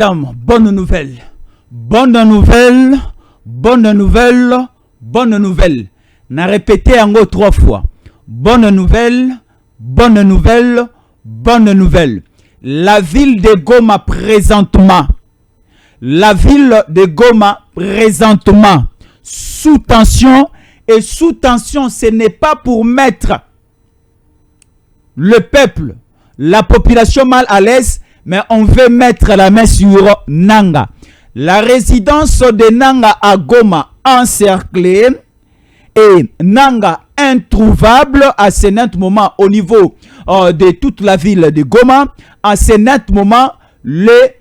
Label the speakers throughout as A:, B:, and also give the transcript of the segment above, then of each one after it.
A: Bonne nouvelle, bonne nouvelle, bonne nouvelle, bonne nouvelle. N'a répété encore 3 fois. Bonne nouvelle, bonne nouvelle, bonne nouvelle. La ville de Goma présentement, la ville de Goma présentement, sous tension, et sous tension, ce n'est pas pour mettre le peuple, la population mal à l'aise, mais on veut mettre la main sur Nanga. La résidence de Nanga à Goma encerclée et Nanga introuvable à ce net moment au niveau de toute la ville de Goma. À ce net moment, les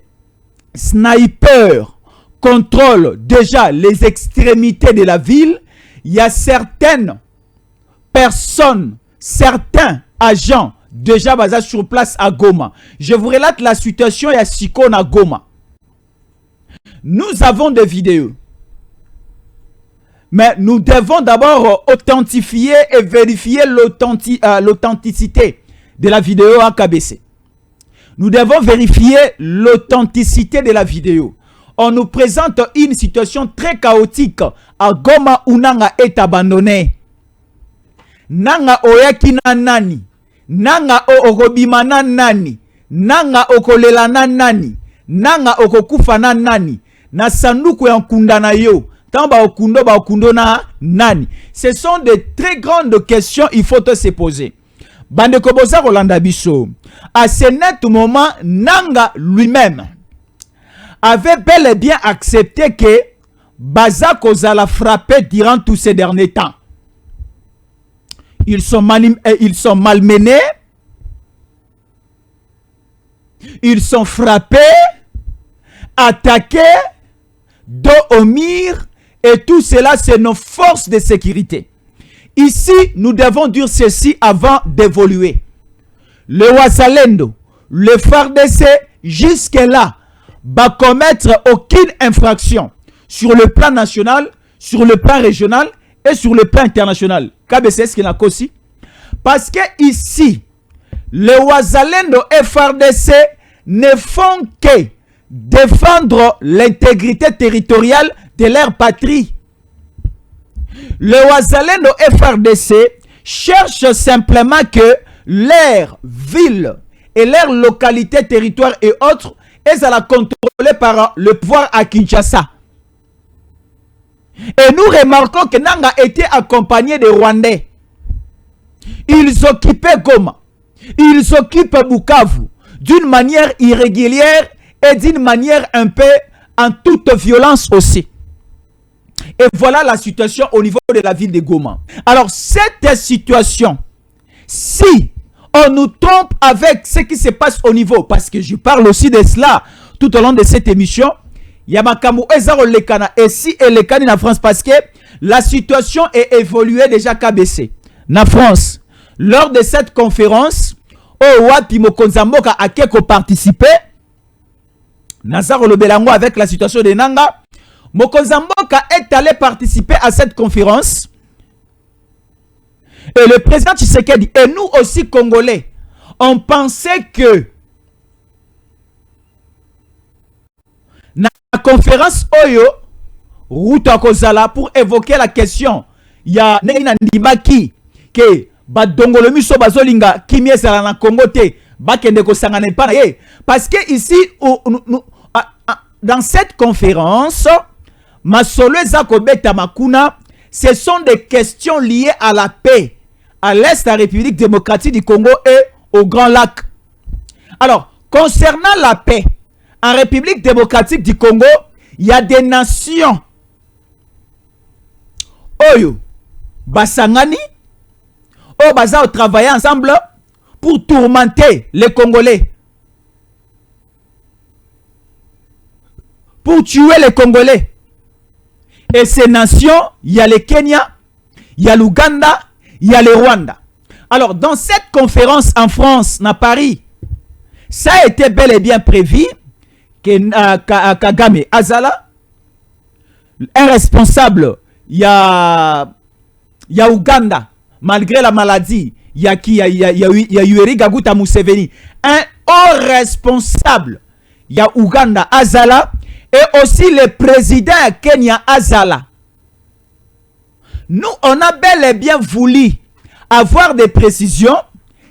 A: snipers contrôlent déjà les extrémités de la ville. Il y a certaines personnes, certains agents déjà basés sur place à Goma. Je vous relate la situation à Sikon à Goma. Nous avons des vidéos. Mais nous devons d'abord authentifier et vérifier l'authenticité de la vidéo à KBC. Nous devons vérifier l'authenticité de la vidéo. On nous présente une situation très chaotique à Goma où Nanga est abandonné. Nanga oyaki na nani? Nanga okobima na nani? Nanga okolela na nani? Nanga okokufa na nani? Na sanduku ya nkunda na yo. Tamba okundo na nani? Ce sont de très grandes questions, il faut se poser. Bande koboza Rolanda Biso. À ce net moment, Nanga lui-même avait bel et bien accepté que Baza Kozala frappé durant tous ces derniers temps. Ils sont malmenés, ils sont frappés, attaqués, dos au mur, et tout cela, c'est nos forces de sécurité. Ici, nous devons dire ceci avant d'évoluer. Le Wazalendo, le FARDC, jusque-là, va commettre aucune infraction sur le plan national, sur le plan régional et sur le plan international. KBC, ce qu'il a aussi. Parce que ici, le Wazalendo et FARDC ne font que défendre l'intégrité territoriale de leur patrie. Le Wazalendo et FARDC cherchent simplement que leur ville et leur localité, territoire et autres est à la contrôler par le pouvoir à Kinshasa. Et nous remarquons que Nanga était accompagné de Rwandais. Ils occupaient Goma. Ils occupent Bukavu d'une manière irrégulière et d'une manière un peu en toute violence aussi. Et voilà la situation au niveau de la ville de Goma. Alors cette situation, si on nous trompe avec ce qui se passe au niveau, parce que je parle aussi de cela tout au long de cette émission, Yamakamu Ezaro Lekana et si Elekani en France, parce que la situation est évoluée déjà KBC. Na France, lors de cette conférence, Owapi Mokonzamboka a quelque participé, Nazaro Lobelango avec la situation de Nanga, Mokonzamboka est allé participer à cette conférence. Et le président Tshisekedi et nous aussi Congolais, on pensait que la conférence Oyo, Ruta Kozala, pour évoquer la question, il y a Neina Ndimaki, que Badongolo Miso Bazolinga, Kimie Salana Congo te, Bakende Kosangane pa ye. Parce que ici, dans cette conférence, Masolo Zakobeta Makuna, ce sont des questions liées à la paix, à l'Est de la République démocratique du Congo et au Grand Lac. Alors, concernant la paix, en République démocratique du Congo, il y a des nations. Oyo, Basangani, Oyo Baza travailler ensemble pour tourmenter les Congolais. Pour tuer les Congolais. Et ces nations, il y a le Kenya, il y a l'Ouganda, il y a le Rwanda. Alors, dans cette conférence en France, à Paris, ça a été bel et bien prévu que Kagame Azala, un responsable, il y a Ouganda, malgré la maladie, il y a Yoweri Kaguta Museveni, un haut responsable il y a Ouganda Azala, et aussi le président Kenya Azala. Nous, on a bel et bien voulu avoir des précisions.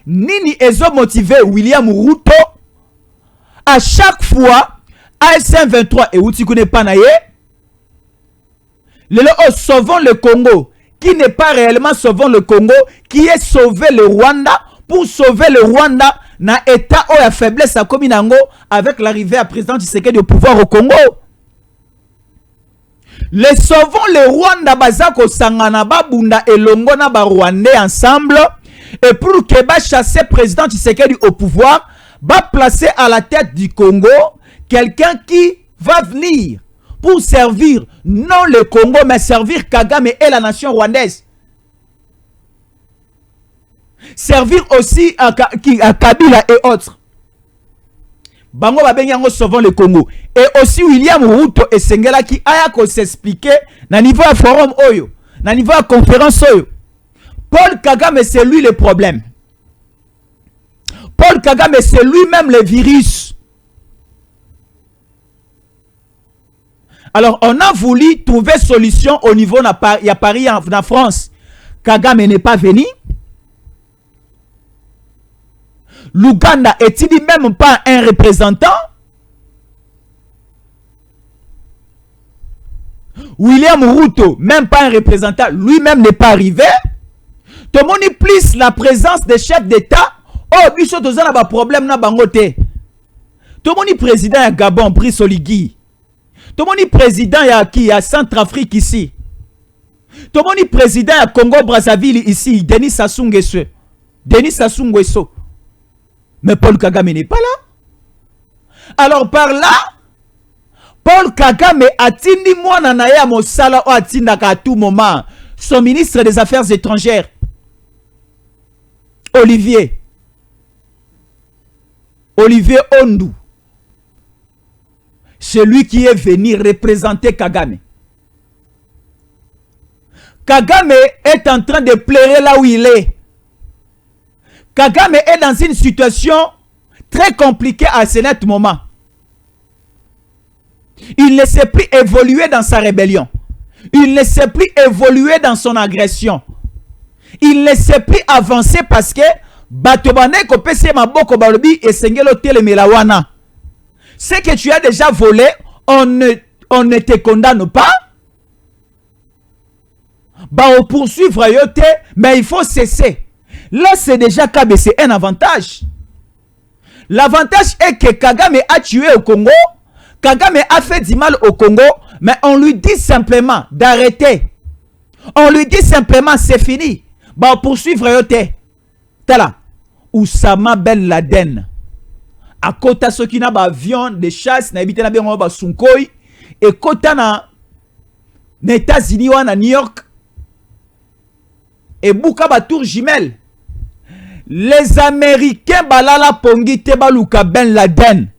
A: Nini ezo motivé William Ruto à chaque fois ASM 23 et Outikune Panaye. Sauvons le Congo, qui n'est pas réellement sauvons le Congo, qui est sauvé le Rwanda pour sauver le Rwanda na état où la faiblesse a commis nango avec l'arrivée à président Tshisekedi au pouvoir au Congo. Les sauvons le Rwanda bazako sangana babunda et longona ba Rwandais ensemble et pour que ba chasser président Tshisekedi au pouvoir, va placer à la tête du Congo quelqu'un qui va venir pour servir non le Congo mais servir Kagame et la nation rwandaise. Servir aussi à Kabila et autres. Bango babengango sauvant le Congo. Et aussi William Ruto et Sengela qui a s'expliquer na niveau à forum oyo, na niveau à conférence oyo. Paul Kagame c'est lui le problème. Paul Kagame c'est lui-même le virus. Alors on a voulu trouver solution au niveau de Paris en France. Kagame n'est pas venu. L'Ouganda est-il même pas un représentant? William Ruto, même pas un représentant, lui-même n'est pas arrivé. Tout le monde plus la présence des chefs d'État. Oh, biso tozana ba problème na bangote. Tout le monde président à Gabon, Brice Oligui. Tout le monde président à Centrafrique ici. Tout le monde président à Congo Brazzaville ici, Denis Sassou Nguesso. Denis Sassou Nguesso. Mais Paul Kagame n'est pas là. Alors par là, Paul Kagame a tindi mwana na ya mosala o atindaka à tout moment son ministre des Affaires étrangères, Olivier Ondou. C'est lui qui est venu représenter Kagame. Kagame est en train de pleurer là où il est. Kagame est dans une situation très compliquée à ce net moment. Il ne sait plus évoluer dans sa rébellion. Il ne sait plus évoluer dans son agression. Il ne sait plus avancer parce que Batobane kopese maboko balobi et sengelo telemelawana. Ce que tu as déjà volé, on ne te condamne pas. Bah on poursuivre yote, mais il faut cesser. Là, c'est déjà KBC un avantage. L'avantage est que Kagame a tué au Congo. Kagame a fait du mal au Congo. Mais on lui dit simplement d'arrêter. On lui dit simplement c'est fini. Bah, poursuivre yote. Tala. Oussama Ben Laden. À kota soki na ba avion de chasse na ebite na bengo ba Sunkoi. Et kota na États-Unis ou na New York. Et bouka ba tour jumelle. Les Américains balala pongi te baluka Ben Laden.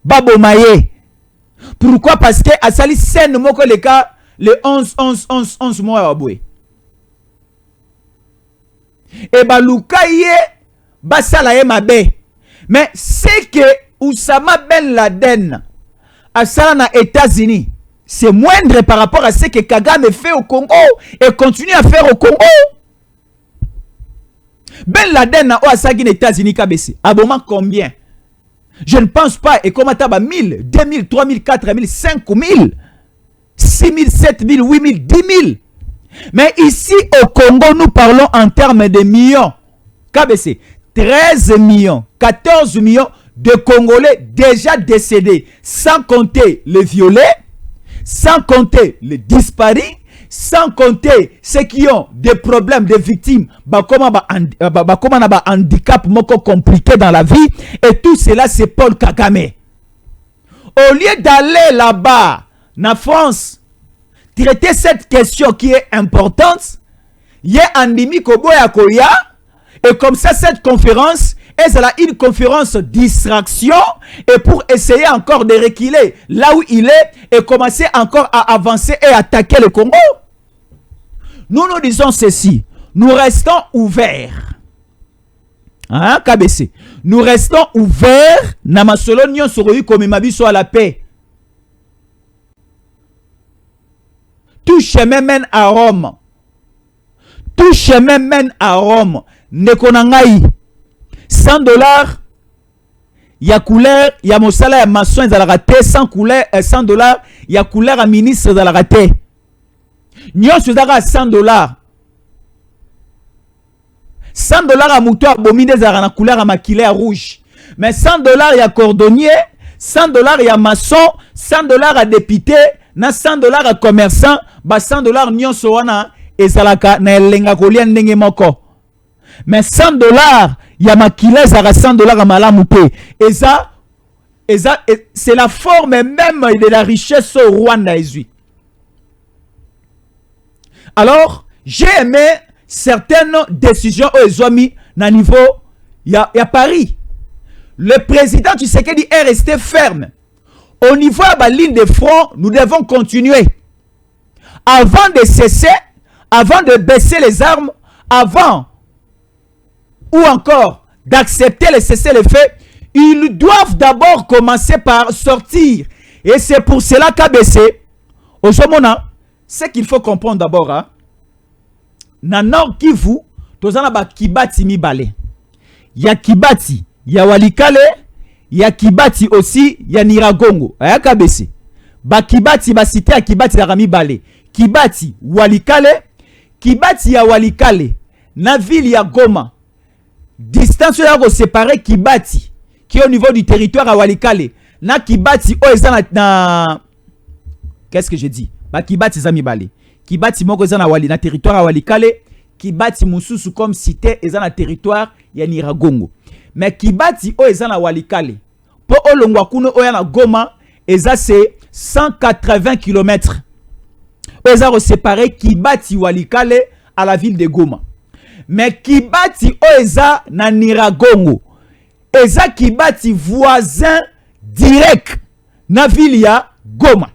A: Babo Maye. Pourquoi? Parce que asali scène moko le cas le 11 mois aboué. Et baluka ye basala ye mabe. Mais c'est que Oussama Ben Laden asala na États-Unis, c'est moindre par rapport à ce que Kagame fait au Congo et continue à faire au Congo. Ben Laden na Osagi aux États-Unis KBC. Abonnement combien? Je ne pense pas. Et comment t'as 1000, 2000, 3000, 4000, 5000, 6000, 7000, 8000, 10 000. Mais ici au Congo, nous parlons en termes de millions. KBC, 13 millions, 14 millions de Congolais déjà décédés. Sans compter les violés, sans compter les disparus, sans compter ceux qui ont des problèmes de victimes, comment un handicap moko compliqué dans la vie, et tout cela c'est Paul Kagame. Au lieu d'aller là-bas, en France, traiter cette question qui est importante, il y a Andimi Koboya Koya, et comme ça cette conférence est une conférence distraction, et pour essayer encore de reculer là où il est, et commencer encore à avancer et attaquer le Congo. Nous nous disons ceci, nous restons ouverts. Hein, KBC. Nous restons ouverts na masolo nyonso comme mabiso à la paix. Tout chemin mène à Rome. Tout chemin mène à Rome. Nekonangai. $100, ya couleur, ya mosala ya maçon za la raté, 100 couleur, $100, ya couleur à ministre za la raté. Nyonso zaka $100. $100 à mouton à bomine za na couleur à maquillé rouge. Mais $100 ya cordonnier, $100 ya maçon, $100 à député, na $100 à commerçant, ba $100 nyonso wana ezalaka na elenga kolia ndenge moko. Mais $100 ya maquillé za $100 à malamu pe. C'est la forme même de la richesse au Rwanda ezui. Alors, j'ai aimé certaines décisions aux Ezomi na niveau ya Paris. Le président Tshisekedi est resté ferme. Au niveau de la ligne de front, nous devons continuer. Avant de cesser, avant de baisser les armes, avant ou encore d'accepter le cessez-le-feu, ils doivent d'abord commencer par sortir. Et c'est pour cela qu'ABC, au Somona, ce qu'il faut comprendre d'abord, hein, na Nord Kivu, tozana ba Kibati mibale. Ya Kibati, ya Walikale, ya Kibati aussi, ya Niragongo. Ya KBC. Ba Kibati, ba cité ya Kibati ya mibale. Kibati, Walikale, Kibati ya Walikale, na ville ya Goma. Distance ya ko séparer Kibati, qui est au niveau du territoire à Walikale. Na Kibati, na qu'est-ce que je dis? Ba Kibati za mibale. Kibati moko eza na wali na territoire à Walikale, Kibati mususu comme cité eza na territoire ya Niragongo. Mais Kibati o eza na Walikale, po olongwa kuno o ya na Goma, eza c'est 180 km. Eza ko séparer Kibati Walikale à la ville de Goma. Mais Kibati o eza na Niragongo, eza Kibati voisin direct na ville ya Goma.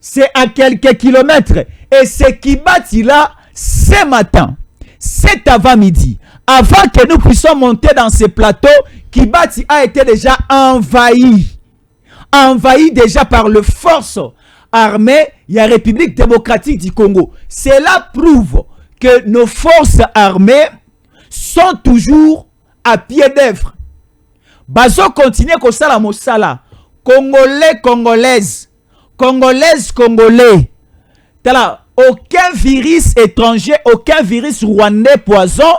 A: C'est à quelques kilomètres. Et ce Kibati là, ce matin, cet avant-midi, avant que nous puissions monter dans ce plateau, Kibati a été déjà envahi. Envahi déjà par les forces armées de la République démocratique du Congo. Cela prouve que nos forces armées sont toujours à pied d'œuvre. Bazo continue comme ça la mosala. Congolais, Congolaises. Congolaises, Congolais. Aucun virus étranger, aucun virus rwandais poison.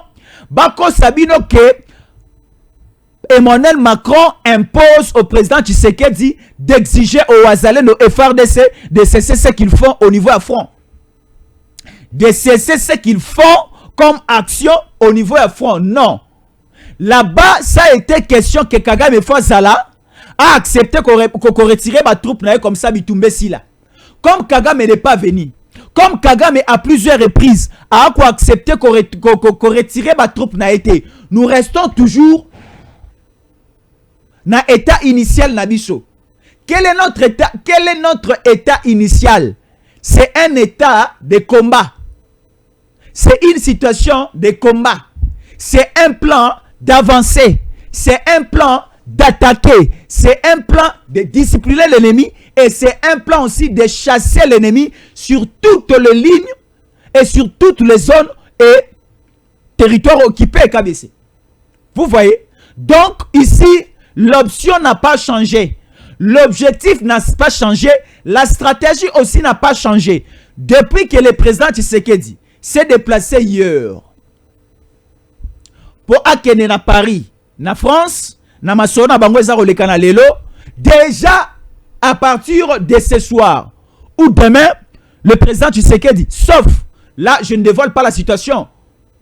A: Bako Sabino que Emmanuel Macron impose au président Tshisekedi d'exiger aux Wazalendo et FARDC de cesser ce qu'ils font au niveau à front. De cesser ce qu'ils font comme action au niveau à front. Non. Là-bas, ça a été question que Kagame Fazala a accepté qu'on retire ma troupe comme ça, Bitumbe Sila. Comme Kagame n'est pas venu, comme Kagame à plusieurs reprises a accepté qu'on retire ma troupe n'a été, nous restons toujours dans l'état initial Nabiso. Quel est notre état initial? C'est un état de combat. C'est une situation de combat. C'est un plan d'avancer. C'est un plan d'attaquer. C'est un plan de discipliner l'ennemi. Et c'est un plan aussi de chasser l'ennemi sur toutes les lignes et sur toutes les zones et territoires occupés KBC. Vous voyez? Donc ici, l'option n'a pas changé. L'objectif n'a pas changé. La stratégie aussi n'a pas changé. Depuis que le président Tshisekedi s'est déplacé hier pour akene na Paris, na France, na Masona bango eza kolekana lelo, déjà à partir de ce soir ou demain, le président Tshisekedi, sauf là, je ne dévoile pas la situation.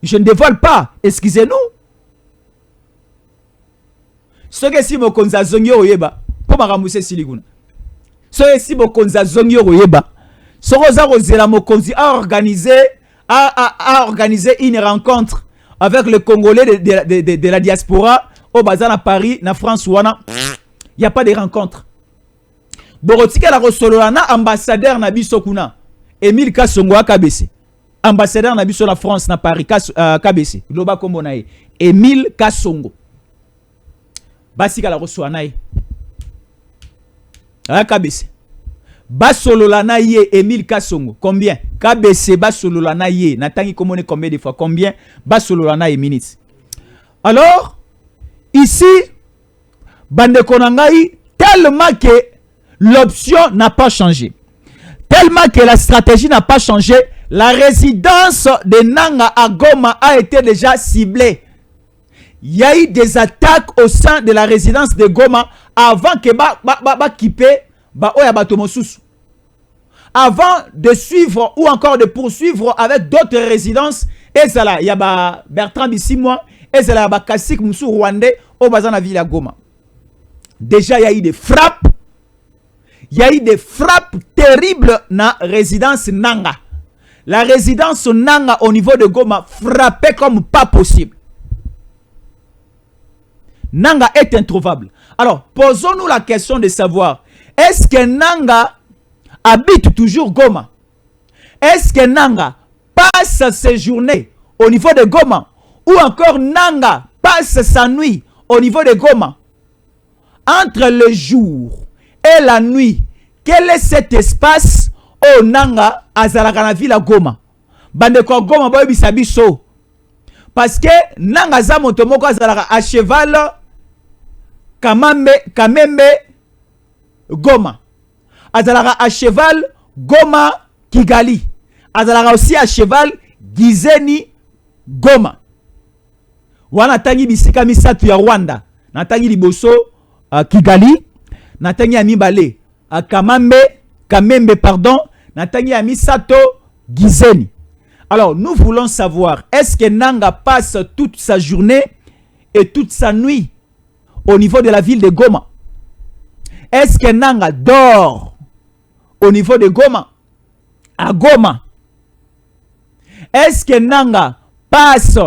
A: Je ne dévoile pas. Excusez-nous. Ce que si mokonza zongi oyeba, pour maramuse siliguna. Ce que si mokonza zongi oyeba, ce que la mokonzi a organisé une rencontre avec les Congolais de la diaspora au bazar à Paris, na France wana. Il n'y a pas de rencontre. Borotika la Rosolana ambassadeur na biso kuna Emile Kasongo KBC. ambassadeur na biso la France na Paris KBC loba kombo na ye Émile Kasongo basika la reçoit na ye KBC basolola na ye Émile Kasongo combien KBC basolola na ye natangi komone combien de fois combien basolola na ye minutes. Alors ici bande konangai tellement que l'option n'a pas changé, tellement que la stratégie n'a pas changé, la résidence de Nanga à Goma a été déjà ciblée. Il y a eu des attaques au sein de la résidence de Goma avant que avant de suivre ou encore de poursuivre avec d'autres résidences. Et ça il y a Bertrand Bissimois, et ça là Kassik Moussou Rwandais au bazan ville à Goma. Déjà il y a eu des frappes. Il y a eu des frappes terribles dans la résidence Nanga. La résidence Nanga au niveau de Goma frappait comme pas possible. Nanga est introuvable. Alors, posons-nous la question de savoir, est-ce que Nanga habite toujours Goma? Est-ce que Nanga passe ses journées au niveau de Goma? Ou encore Nanga passe sa nuit au niveau de Goma? Entre le jour et la nuit, quel est cet espace au Nanga azalaka na ville Goma? Bande ko Goma boy bisabiso. Parce que Nanga za moto moko azalaka à cheval Kamembe Goma. Azalaka à cheval Goma Kigali. Azalaka aussi à cheval Gizeni Goma. Wana tangi bisika misatu ya Rwanda. Natangi liboso Kigali. Natangi ya mibale Kamembe pardon. Natangi ya misato Gizeni. Alors nous voulons savoir, est-ce que Nanga passe toute sa journée et toute sa nuit au niveau de la ville de Goma? Est-ce que Nanga dort au niveau de Goma? À Goma? Est-ce que Nanga passe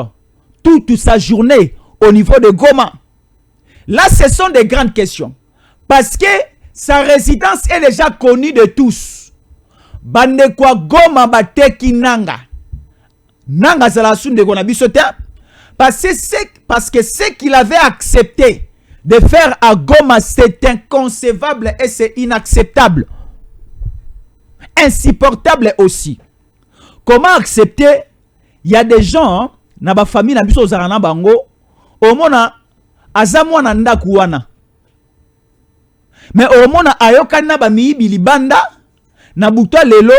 A: toute sa journée au niveau de Goma? Là, ce sont des grandes questions. Parce que sa résidence est déjà connue de tous. Bande kwa Goma bateki Nanga. Nanga zala sunde gona bisote. Parce que ce qu'il avait accepté de faire à Goma, c'est inconcevable et c'est inacceptable. Insupportable aussi. Comment accepter? Il y a des gens, na ba famille na biso zarana bango, au mona azamwa na ndaku wana. Mais au mona ayokana ba miyibi libanda, na buta lelo,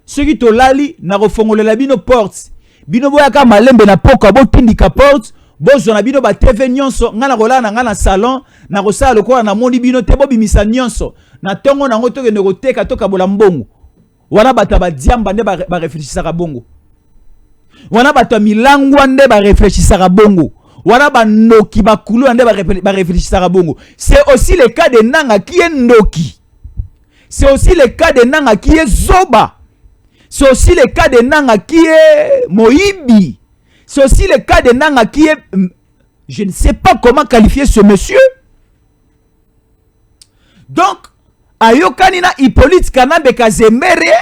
A: ceux to lali na refongolela bino porte. Bino boyaka malembe na poka bo tindika porte. Bozo na bino ba TV nyonso ngana kola na ngana salon na kosala lokola na moni bino te bo bimisa nyonso na tongo na ngoto ke nekoteka toka bola mbongo wana bata ba diamba nde ba réfléchissaka bongo wana bata milangwa nde ba réfléchissaka bongo wana ba noki ba kulu nde ba réfléchissaka bongo. C'est aussi le cas de Nanga qui est Ndoki. C'est aussi le cas de Nanga qui est Zoba. C'est aussi le cas de Nanga qui est Moïbi. C'est aussi le cas de Nanga qui est... Je ne sais pas comment qualifier ce monsieur. Donc, Ayokanina Hippolyte Kanabe Kazemere,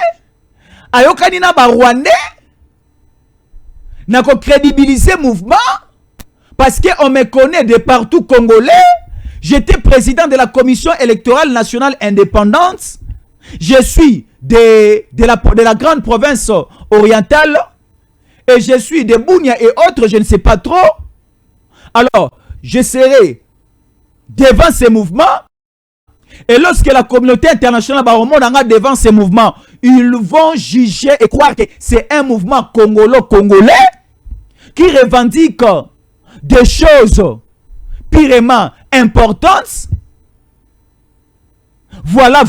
A: Ayokanina Barwande, n'a qu'à crédibiliser le mouvement, parce qu'on me connaît de partout congolais. J'étais président de la Commission électorale nationale indépendante. Je suis de la grande province orientale. Et je suis de Bounia et autres, je ne sais pas trop. Alors, je serai devant ces mouvements. Et lorsque la communauté internationale va remonter devant ces mouvements, ils vont juger et croire que c'est un mouvement congolais qui revendique des choses purement importantes. Voilà.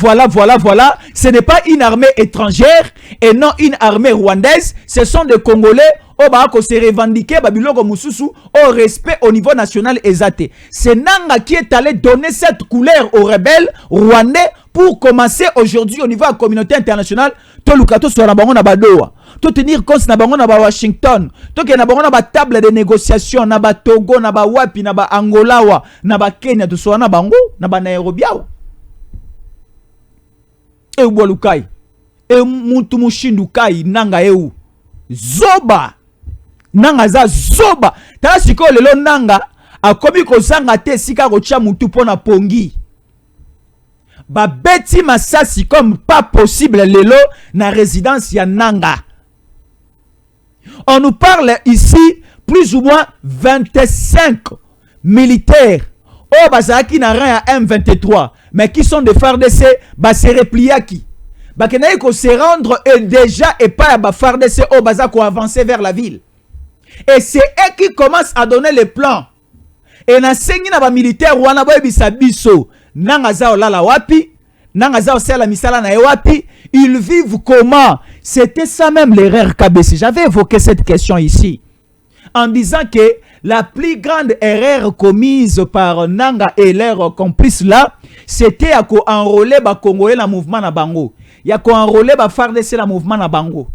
A: Ce n'est pas une armée étrangère et non une armée rwandaise. Ce sont des Congolais qui se revendiquent Babiloko Moussousou au respect au niveau national exaté. C'est Nanga qui est allé donner cette couleur aux rebelles rwandais pour commencer aujourd'hui au niveau de la communauté internationale. Tolukato sur la bango na badoa. To tenir compte na bango na ba Washington. To ke na bango na ba table de négociation na ba Togo na ba Wapi na ba Angola na ba Kenya to so na bango na ba Nairobi. E Bolukai. E Mutu Mushindu Kai Nanga eu. zoba. Nanga za zoba. Tala siko lelo nanga akomi kozanga te sika kocha mutu pona pongi. Ba beti masasi comme pas possible lelo na résidence ya nanga. On nous parle ici plus ou moins 25 militaires. Oh, bazaki na rang à M23, mais qui sont de FARDC, bah se replier qui. Bah kenaï ko se rendre et déjà et pas à FARDC oh bazako avancer vers la ville. Et c'est eux qui commencent à donner les plans. Et na sengi na ba militaire wana boy bisabiso, nanga za olala wapi, nanga za osala misala na wapi, ils vivent comment? C'était ça même l'erreur KBC. J'avais évoqué cette question ici en disant que la plus grande erreur commise par Nanga et leurs complices là, c'était à enrôler les Congolais dans le mouvement na bango. Il y a enrôler les FARDC dans le mouvement na bango.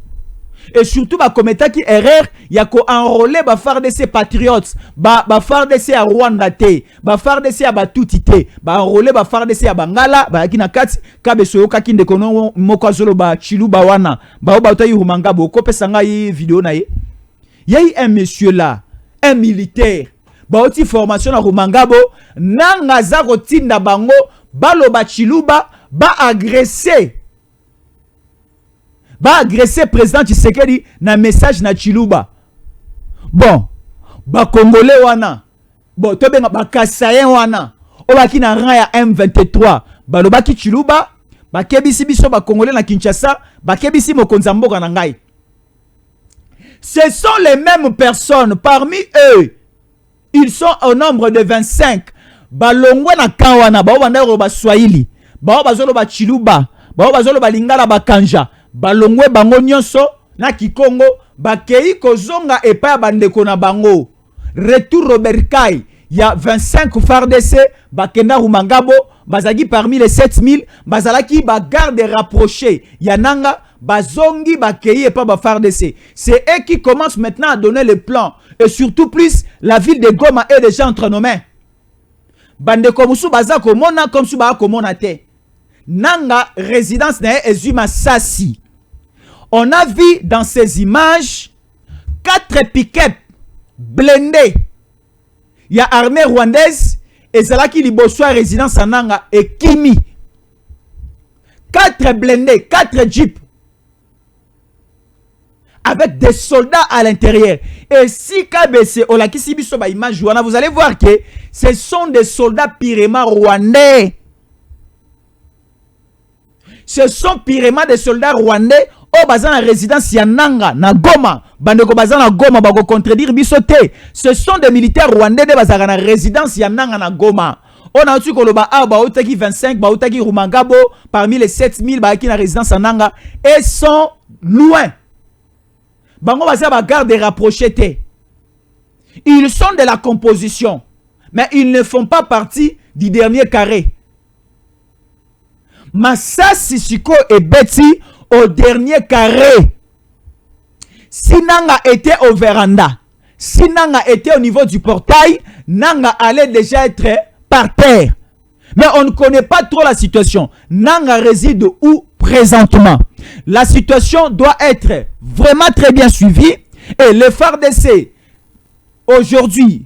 A: Et surtout, ba commettre qui erreur, il y a enrôler les FARDC patriotes, ba FARDC à Rwanda te, ba FARDC à Batuti te, ba enrôler les FARDC à Bangala, ba kina kati kabeso yoka kinde kono mokazolo ba chilu ba wana, ba oba yu manga boko pesanga yi vidéo na ye. Il y a eu un monsieur là, un militaire, ba oti formation na Rumangabo, nanga za rotinda bango, balo ba chiluba, ba agresser président Tshisekedi na message na chiluba. Bon, ba congolais wana, bon to benga ba kasayen wana, o ba ki na rang ya M23, balo ba ki chiluba, ba kebisi biso ba congolais na Kinshasa, ba kebisi mokonza mboka na ngai. Ce sont les mêmes personnes. Parmi eux, ils sont au nombre de 25. Balongwe na kawana, bao bandero ba Swahili, bao bazolo ba Chiluba, bao bazolo ba Lingala ba Kanja, balongwe bango nyonso na Kikongo, bakei kozonga epa bandeko na bango. Retour Robert Kai, il y a 25 FARDC, bakenda Rumangabo, bazagi parmi les 7000, bazalaki ba garde rapprochée, yananga bazongi bakei et pas ba FARDC. C'est eux qui commencent maintenant à donner le plan. Et surtout plus, la ville de Goma est déjà entre nos mains. Bande komusu baza komona comme su ba komona te. Nanga résidence na Ezuma Sassi. On a vu dans ces images 4 pick-up blindés. Il y a armée rwandaise et Zalaki Libosoa résidence à Nanga et Kimi. 4 blindés, 4 jeeps. Avec des soldats à l'intérieur. Et si KBC, vous allez voir que ce sont des soldats purement rwandais. Ce sont purement des soldats rwandais au bazan la résidence Yananga, na Goma. Bandeko bazan na Goma, bako contredire bisote. Ce sont des militaires rwandais de bazan la résidence Yananga na Goma. On a aussi koloba ba otaki 25, ba otaki Rumangabo parmi les 7000 ba qui na résidence Yananga et sont loin. Bango baza ba garde rapproché te. Ils sont de la composition, mais ils ne font pas partie du dernier carré. Masasi Siko et Betty au dernier carré. Si Nanga était au véranda, si Nanga était au niveau du portail, Nanga allait déjà être par terre. Mais on ne connaît pas trop la situation. Nanga réside où présentement? La situation doit être vraiment très bien suivie. Et les FARDC, aujourd'hui,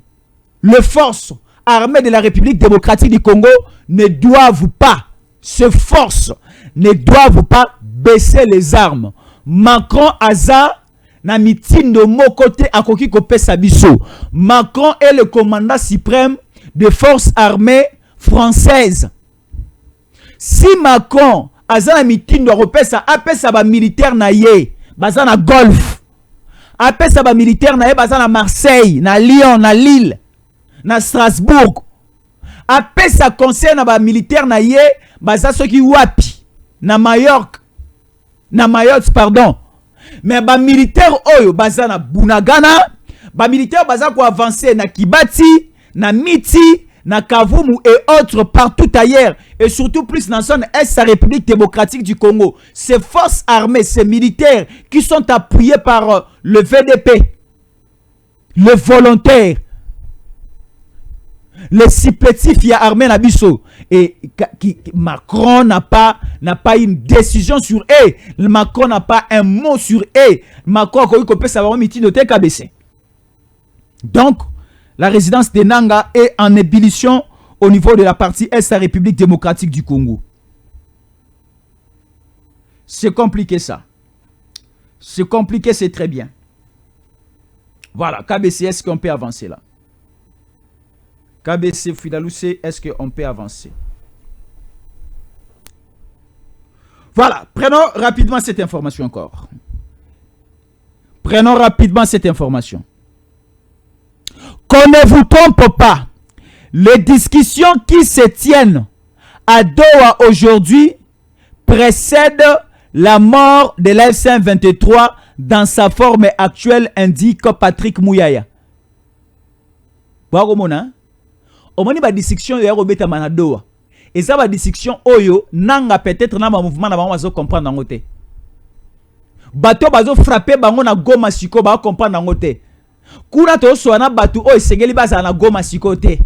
A: les forces armées de la République démocratique du Congo ne doivent pas, ces forces ne doivent pas baisser les armes. Macron Aza na mitindo mo côté akoki ko pesa biso. Macron est le commandant suprême des forces armées françaises. Si Macron Aza na mitindo repesa apesa ba militaire na ye, baza na Golfe. Apesa ba militaire na ye baza na Marseille, na Lyon, na Lille, na Strasbourg. Apesa conseil na ba militaire na ye baza soki wapi, na Mayotte, pardon. Mais ba militaire oyo baza na Bunagana, ba militaire baza ko avancer na Kibati, na Miti, na Kavumu et autres partout ailleurs. Et surtout plus dans son est la République démocratique du Congo. Ces forces armées, ces militaires qui sont appuyés par le VDP, le volontaire. Les supplétifs, il y a armé Nabiso. Et Macron n'a pas une décision sur eux. Macron n'a pas un mot sur eux. Macron a peut savoir meeting de TKBC. Donc, la résidence de Nanga est en ébullition au niveau de la partie Est, la République démocratique du Congo. C'est compliqué ça. C'est compliqué, c'est très bien. Voilà, KBC, est-ce qu'on peut avancer là? KBC Fidaloussé, est-ce qu'on peut avancer? Voilà, prenons rapidement cette information encore. Prenons rapidement cette information. Qu'on ne vous trompe pas, les discussions qui se tiennent à Doha aujourd'hui précèdent la mort de l'F-23 dans sa forme actuelle, indique Patrick Mouyaya. Wakomona? Omoni ba discussion ya robeta manadoa. Et ça ba discussion oyo nanga peut-être na ba mouvement na ba mazo comprendre ngote. Bato bazo frapper bango na Goma siko ba comprendre ngote. Kuna to so na batu o esengeli baza na Goma siko te.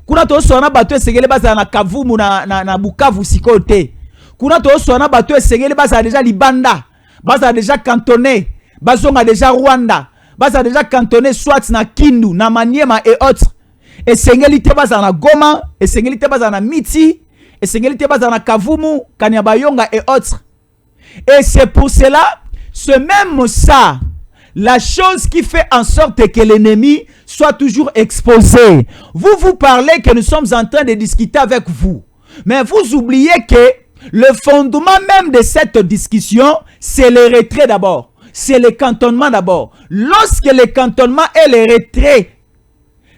A: Kuna to so na batu esengeli baza na Kavumu na Bukavu siko te. Kuna to so na batu esengeli baza déjà Libanda, baza déjà cantonné, bazonga déjà Rwanda, baza déjà cantonné soit na Kindu, na Maniema et autres. Et sengeli te baza na Goma, et sengeli te baza na Miti, et sengeli te baza na Kavumu, Kanyabayonga et autres. Et c'est pour cela, ce même ça, la chose qui fait en sorte que l'ennemi soit toujours exposé. Vous parlez que nous sommes en train de discuter avec vous. Mais vous oubliez que le fondement même de cette discussion, c'est le retrait d'abord. C'est le cantonnement d'abord. Lorsque le cantonnement et le retrait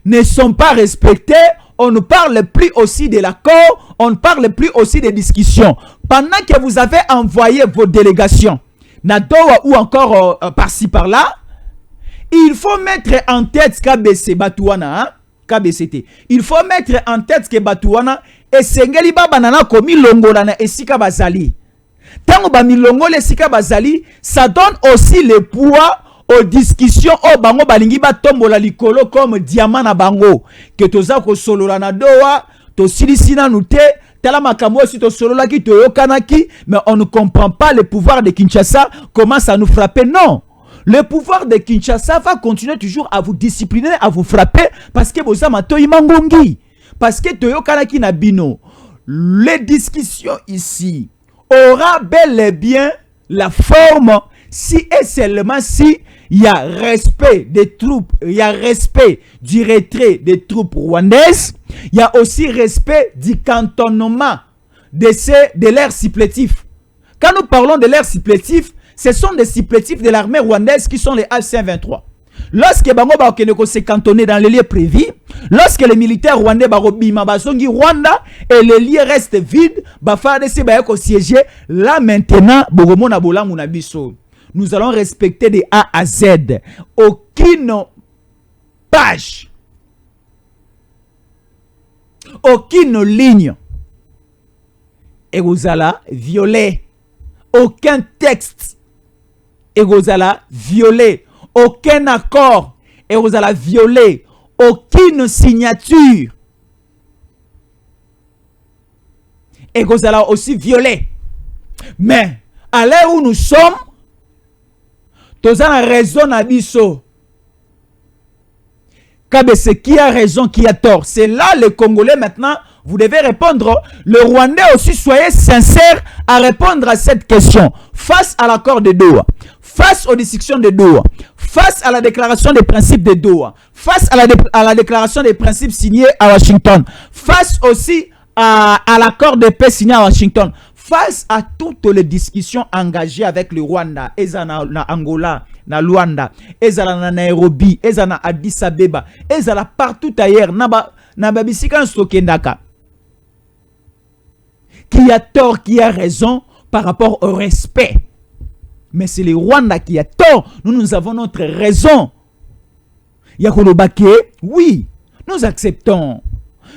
A: ne sont pas respectés, on ne parle plus aussi de l'accord, on ne parle plus aussi des discussions. Pendant que vous avez envoyé vos délégations, Nadoa ou encore par-ci par-là, il faut mettre en tête KBC Batouana, hein? KBCT. Il faut mettre en tête que Batouana et Sengeli Babanana komi longola na esika bazali. Tango ba milongole esika bazali, ça donne aussi le poids aux discussions au bango balingi ba tombola likolo comme diamant na bango. Que toza ko solola na doa, to silisina nute, tala makambo aussi to solola ki to yokanaki, mais on ne comprend pas le pouvoir de Kinshasa commence à nous frapper. Non. Le pouvoir de Kinshasa va continuer toujours à vous discipliner, à vous frapper parce que vous avez to imangongi. Parce que Toyo Kanaki Nabino, les discussions ici aura bel et bien la forme si et seulement si il y a respect des troupes, il y a respect du retrait des troupes rwandaises, il y a aussi respect du cantonnement de l'air supplétif. Quand nous parlons de l'air supplétif, ce sont des supplétifs de l'armée rwandaise qui sont les AC-23. Lorsque Bango Baokeneko s'est cantonné dans les lieux prévus, lorsque les militaires rwandais Barobima Basongi Rwanda et les lieux restent vides, Bafadesi Bayako siégé, là maintenant, Bogomona Bola Munabiso. Nous allons respecter de A à Z. Aucune page, aucune ligne, et vous allez violer. Aucun texte, et vous allez violer. Aucun accord, et vous allez violer. Aucune signature, et vous allez aussi violer. Mais à l'heure où nous sommes, tous en raison à biso. KBC, qui a raison, qui a tort? C'est là les Congolais maintenant, vous devez répondre. Le Rwandais aussi, soyez sincères à répondre à cette question. Face à l'accord de Doha, face aux discussions de Doha, face à la déclaration des principes de Doha, face à la déclaration des principes signés à Washington, face aussi à l'accord de paix signé à Washington, face à toutes les discussions engagées avec le Rwanda, Ezana na Angola, na Luanda, Ezana na Nairobi, Ezana Addis Abeba, Ezana partout ailleurs, na babisika Stokendaka. Qui a tort, qui a raison par rapport au respect. Mais c'est le Rwanda qui a tort. Nous avons notre raison. Yakolobake, oui, nous acceptons.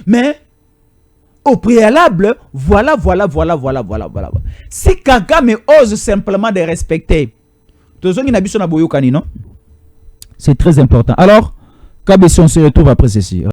A: Mais au préalable, voilà. Si Kagame ose simplement de respecter, c'est très important. Alors, KBC, on se retrouve après ceci.